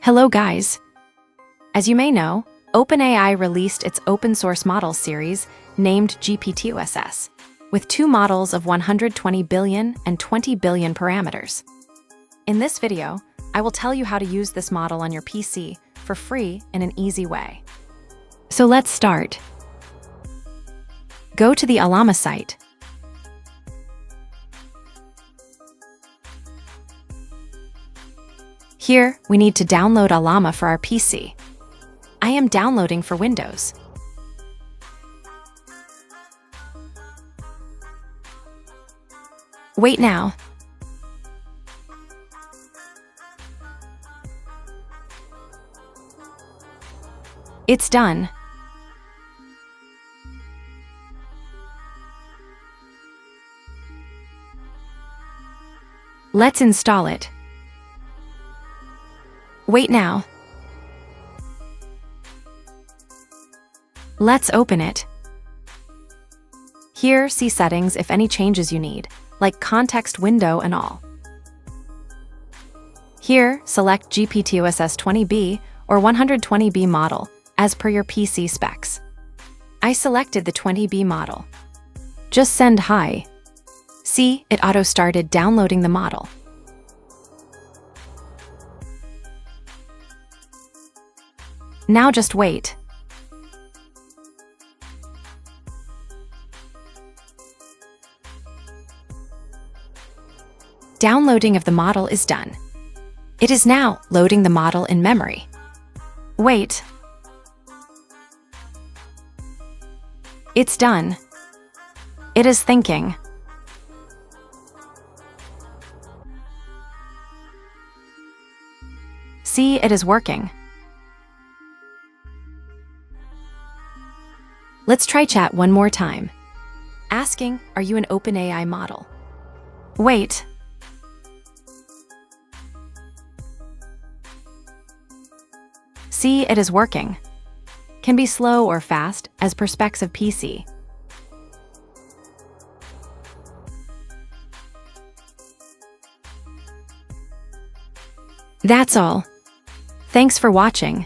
Hello guys! As you may know, OpenAI released its open-source model series named GPT-OSS, with two models of 120 billion and 20 billion parameters. In this video, I will tell you how to use this model on your PC for free in an easy way. So let's start. Go to the Ollama site. Here, we need to download Ollama for our PC. I am downloading for Windows. Wait now. It's done. Let's install it. Wait now. Let's open it. Here, see settings if any changes you need, like context window and all. Here, select GPT-OSS 20B or 120B model, as per your PC specs. I selected the 20B model. Just send hi. See, it auto-started downloading the model. Now just wait. Downloading of the model is done. It is now loading the model in memory. Wait. It's done. It is thinking. See, it is working. Let's try chat one more time. Asking, are you an OpenAI model? Wait. See, it is working. Can be slow or fast, as per specs of PC. That's all. Thanks for watching.